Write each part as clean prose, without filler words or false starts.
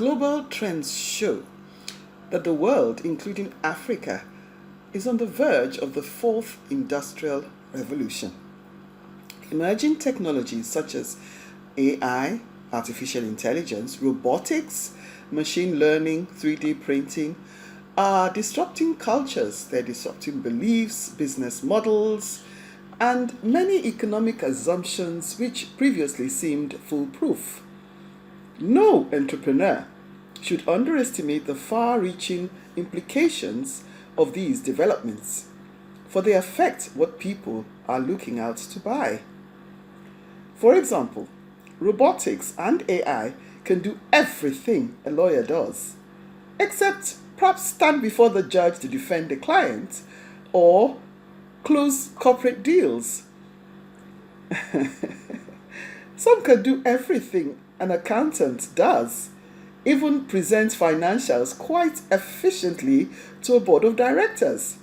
Global trends show that the world, including Africa, is on the verge of the fourth industrial revolution. Emerging technologies such as AI, artificial intelligence, robotics, machine learning, 3D printing are disrupting cultures, they're disrupting beliefs, business models, and many economic assumptions which previously seemed foolproof. No entrepreneur should underestimate the far reaching implications of these developments, for they affect what people are looking out to buy. For example, robotics and AI can do everything a lawyer does, except perhaps stand before the judge to defend a client or close corporate deals. Some can do everything an accountant does, even present financials quite efficiently to a board of directors.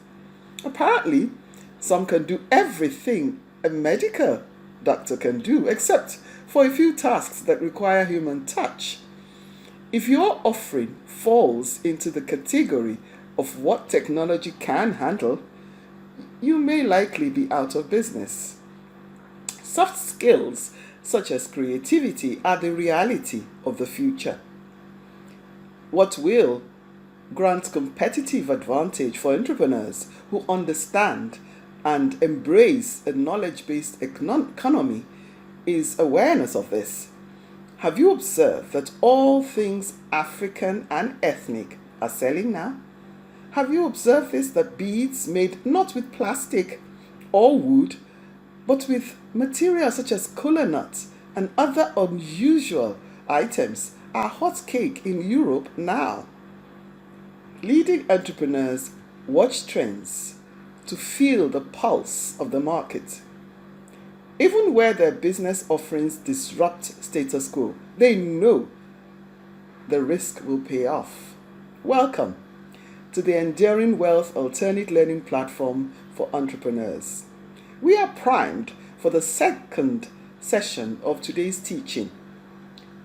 Apparently, some can do everything a medical doctor can do, except for a few tasks that require human touch. If your offering falls into the category of what technology can handle, you may likely be out of business. Soft skills such as creativity are the reality of the future. What will grant competitive advantage for entrepreneurs who understand and embrace a knowledge-based economy is awareness of this. Have you observed that all things African and ethnic are selling now? Have you observed this, that beads made not with plastic or wood, but with materials such as kola nuts and other unusual items are hot cake in Europe now? Leading entrepreneurs watch trends to feel the pulse of the market. Even where their business offerings disrupt status quo, they know the risk will pay off. Welcome to the Enduring Wealth Alternate Learning Platform for Entrepreneurs. We are primed for the second session of today's teaching.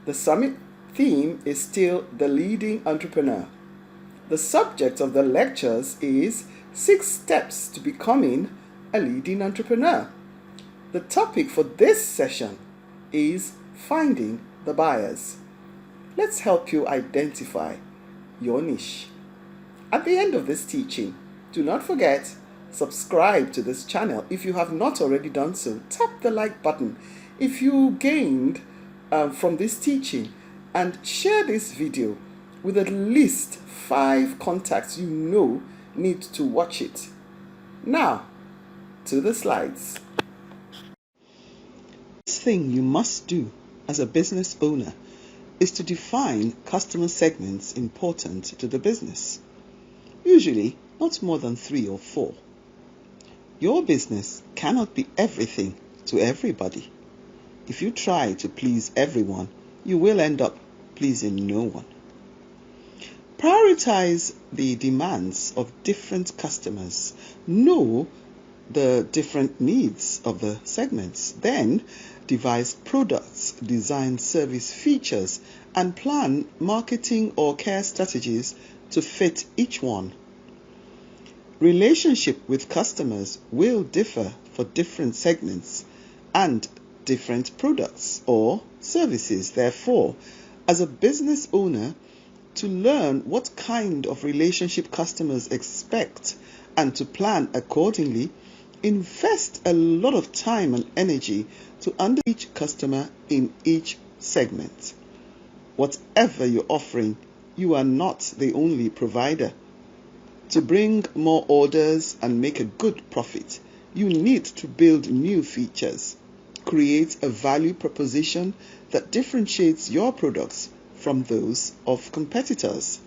The summit theme is still the leading entrepreneur. The subject of the lectures is 6 steps to becoming a leading entrepreneur. The topic for this session is finding the buyers. Let's help you identify your niche. At the end of this teaching, do not forget, subscribe to this channel if you have not already done so. Tap the like button if you gained from this teaching, and share this video with at least 5 contacts you know need to watch it. Now, to the slides. This thing you must do as a business owner is to define customer segments important to the business. Usually not more than 3 or 4. Your business cannot be everything to everybody. If you try to please everyone, you will end up pleasing no one. Prioritize the demands of different customers. Know the different needs of the segments. Then devise products, design service features, and plan marketing or care strategies to fit each one. Relationship with customers will differ for different segments and different products or services. Therefore, as a business owner, to learn what kind of relationship customers expect and to plan accordingly, invest a lot of time and energy to understand each customer in each segment. Whatever you're offering, you are not the only provider. To bring more orders and make a good profit, you need to build new features, create a value proposition that differentiates your products from those of competitors.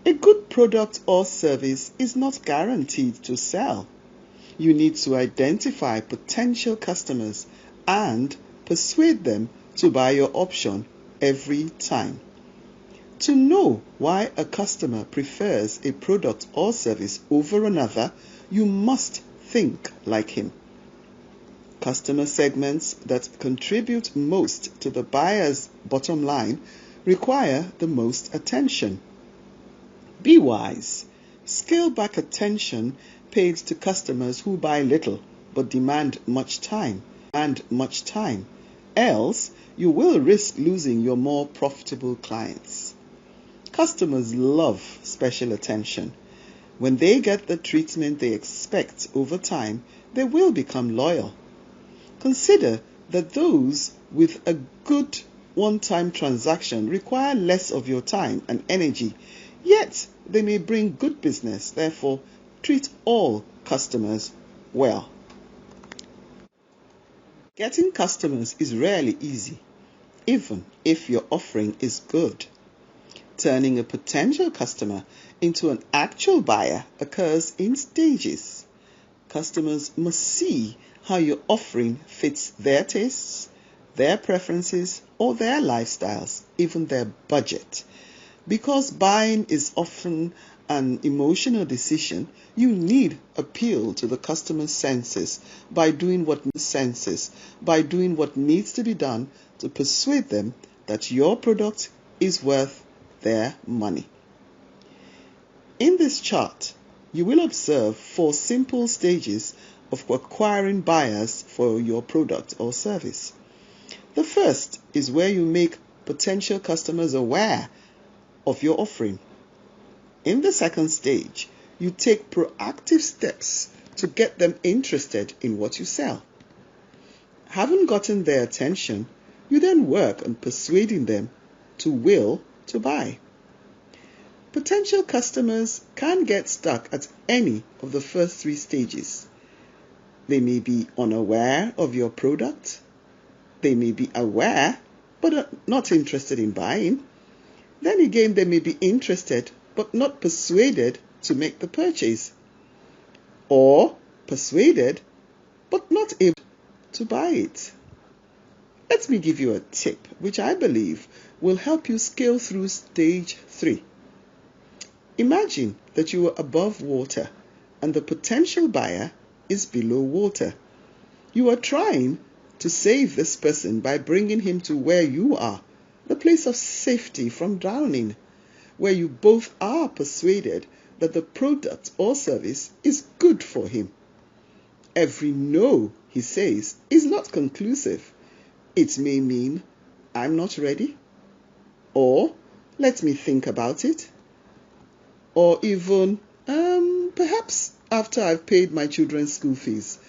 A good product or service is not guaranteed to sell. You need to identify potential customers and persuade them to buy your option every time. To know why a customer prefers a product or service over another, you must think like him. Customer segments that contribute most to the buyer's bottom line require the most attention. Be wise. Scale back attention paid to customers who buy little but demand much time. Else, you will risk losing your more profitable clients. Customers love special attention. When they get the treatment they expect over time, they will become loyal. Consider that those with a good one-time transaction require less of your time and energy, yet they may bring good business. Therefore, treat all customers well. Getting customers is rarely easy, even if your offering is good. Turning a potential customer into an actual buyer occurs in stages. Customers must see how your offering fits their tastes, their preferences, or their lifestyles, even their budget. Because buying is often an emotional decision, you need appeal to the customer's senses by doing what needs to be done to persuade them that your product is worth their money. In this chart, you will observe 4 simple stages of acquiring buyers for your product or service. The first is where you make potential customers aware of your offering. In the second stage, you take proactive steps to get them interested in what you sell. Having gotten their attention, you then work on persuading them to will to buy. Potential customers can get stuck at any of the first 3 stages. They may be unaware of your product. They may be aware but not interested in buying. Then again, they may be interested but not persuaded to make the purchase. Or persuaded but not able to buy it. Let me give you a tip which I believe will help you scale through stage 3. Imagine that you are above water and the potential buyer is below water. You are trying to save this person by bringing him to where you are, the place of safety from drowning, where you both are persuaded that the product or service is good for him. Every no he says is not conclusive. It may mean, I'm not ready, or let me think about it, or even, perhaps after I've paid my children's school fees.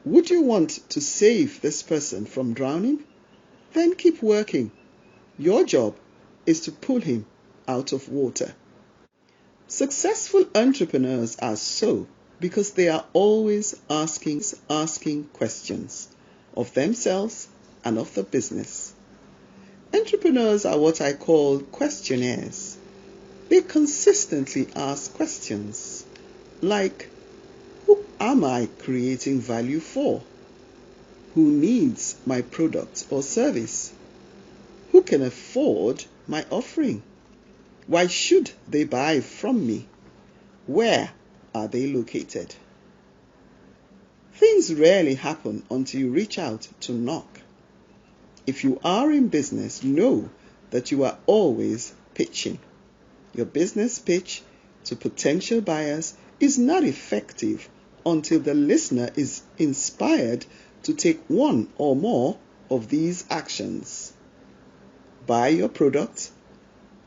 Would you want to save this person from drowning? Then keep working. Your job is to pull him out of water. Successful entrepreneurs are so because they are always asking questions of themselves and of the business. Entrepreneurs are what I call questionnaires. They consistently ask questions like, who am I creating value for? Who needs my product or service? Who can afford my offering? Why should they buy from me? Where are they located? Things rarely happen until you reach out to knock. If you are in business, know that you are always pitching. Your business pitch to potential buyers is not effective until the listener is inspired to take one or more of these actions. Buy your product,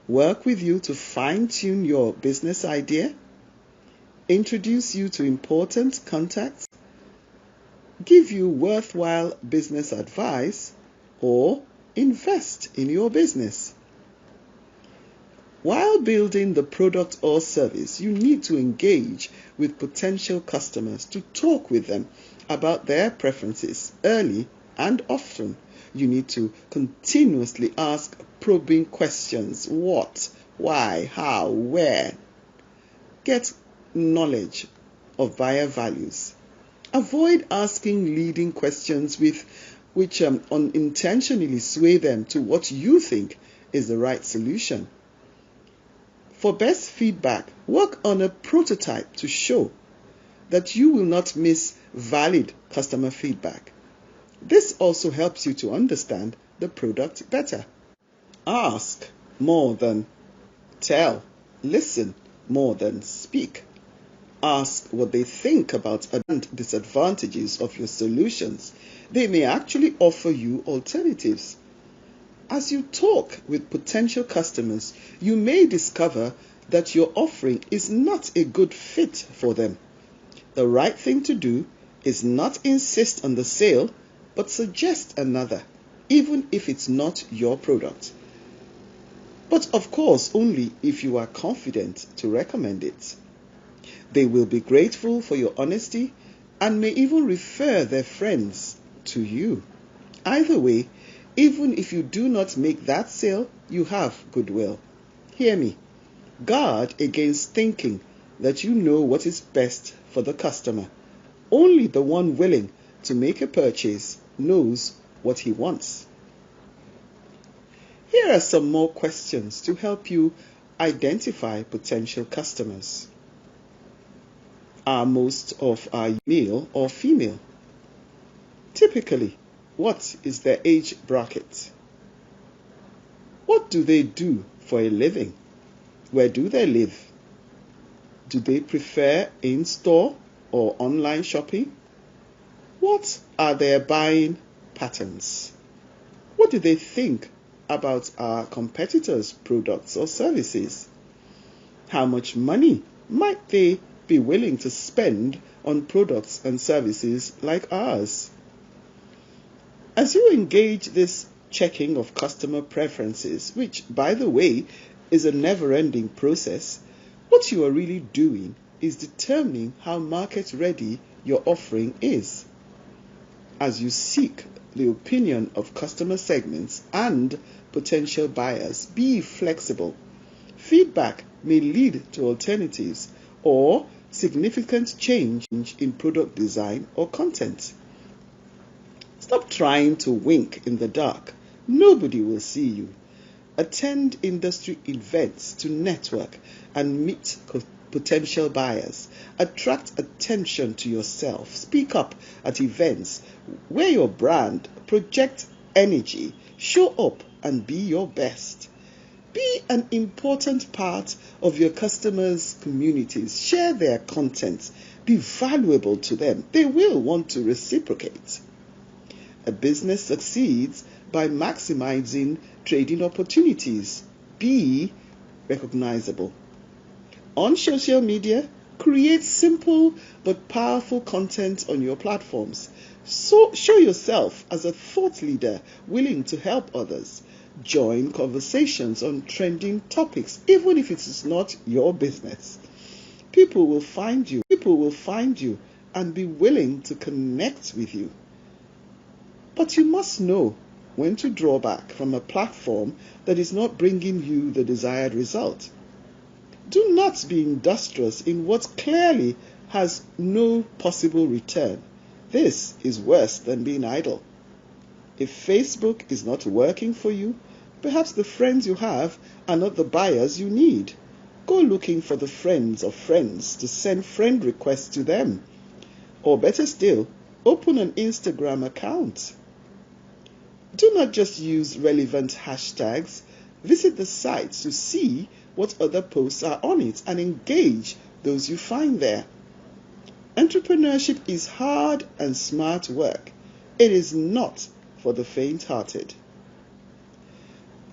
work with you to fine-tune your business idea, introduce you to important contacts, give you worthwhile business advice, or invest in your business. While building the product or service, you need to engage with potential customers to talk with them about their preferences early and often. You need to continuously ask probing questions. What, why, how, where. Get knowledge of buyer values. Avoid asking leading questions which unintentionally sway them to what you think is the right solution. For best feedback, work on a prototype to show that you will not miss valid customer feedback. This also helps you to understand the product better. Ask more than tell. Listen more than speak. Ask what they think about and disadvantages of your solutions. They may actually offer you alternatives. As you talk with potential customers, you may discover that your offering is not a good fit for them. The right thing to do is not insist on the sale, but suggest another, even if it's not your product. But of course, only if you are confident to recommend it. They will be grateful for your honesty and may even refer their friends to you. Either way, even if you do not make that sale, you have goodwill. Hear me. Guard against thinking that you know what is best for the customer. Only the one willing to make a purchase knows what he wants. Here are some more questions to help you identify potential customers. Are most of our male or female? Typically, what is their age bracket? What do they do for a living? Where do they live? Do they prefer in-store or online shopping? What are their buying patterns? What do they think about our competitors' products or services? How much money might they be willing to spend on products and services like ours? As you engage this checking of customer preferences, which, by the way, is a never-ending process, what you are really doing is determining how market-ready your offering is. As you seek the opinion of customer segments and potential buyers, be flexible. Feedback may lead to alternatives or significant change in product design or content. Stop trying to wink in the dark. Nobody will see you. Attend industry events to network and meet potential buyers. Attract attention to yourself. Speak up at events. Wear your brand. Project energy. Show up and be your best. Be an important part of your customers' communities. Share their content. Be valuable to them. They will want to reciprocate. A business succeeds by maximizing trading opportunities. Be recognizable. On social media, create simple but powerful content on your platforms. So show yourself as a thought leader willing to help others. Join conversations on trending topics, even if it is not your business. People will find you and be willing to connect with you. But you must know when to draw back from a platform that is not bringing you the desired result. Do not be industrious in what clearly has no possible return. This is worse than being idle. If Facebook is not working for you, perhaps the friends you have are not the buyers you need. Go looking for the friends of friends to send friend requests to them. Or better still, open an Instagram account. Do not just use relevant hashtags. Visit the sites to see what other posts are on it and engage those you find there. Entrepreneurship is hard and smart work. It is not for the faint-hearted.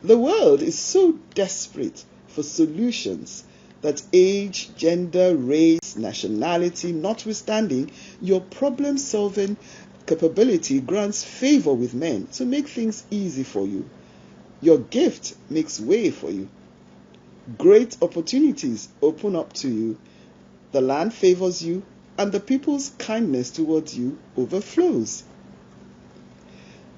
The world is so desperate for solutions that age, gender, race, nationality notwithstanding, your problem-solving capability grants favor with men to make things easy for you. Your gift makes way for you. Great opportunities open up to you. The land favors you, and the people's kindness towards you overflows.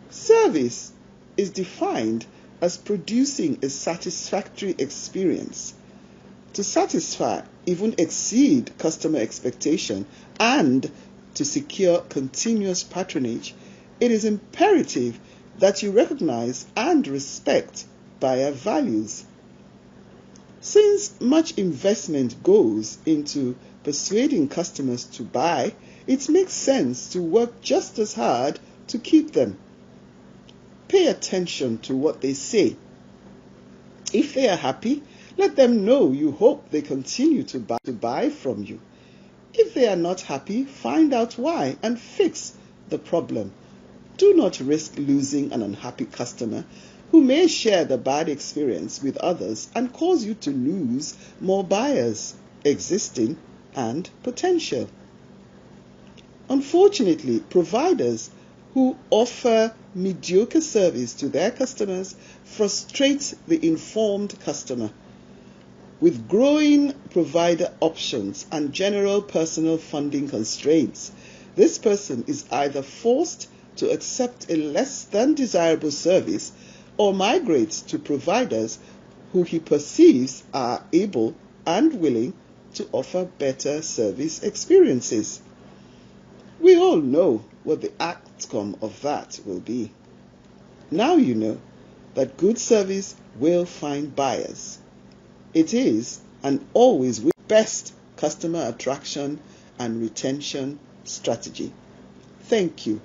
Service is defined as producing a satisfactory experience. To satisfy, even exceed customer expectation, and to secure continuous patronage, it is imperative that you recognize and respect buyer values. Since much investment goes into persuading customers to buy, it makes sense to work just as hard to keep them. Pay attention to what they say. If they are happy, let them know you hope they continue to buy from you. If they are not happy, find out why and fix the problem. Do not risk losing an unhappy customer who may share the bad experience with others and cause you to lose more buyers, existing and potential. Unfortunately, providers who offer mediocre service to their customers frustrate the informed customer. With growing provider options and general personal funding constraints, this person is either forced to accept a less than desirable service or migrate to providers who he perceives are able and willing to offer better service experiences. We all know what the outcome of that will be. Now you know that good service will find buyers. It is and always will be the best customer attraction and retention strategy. Thank you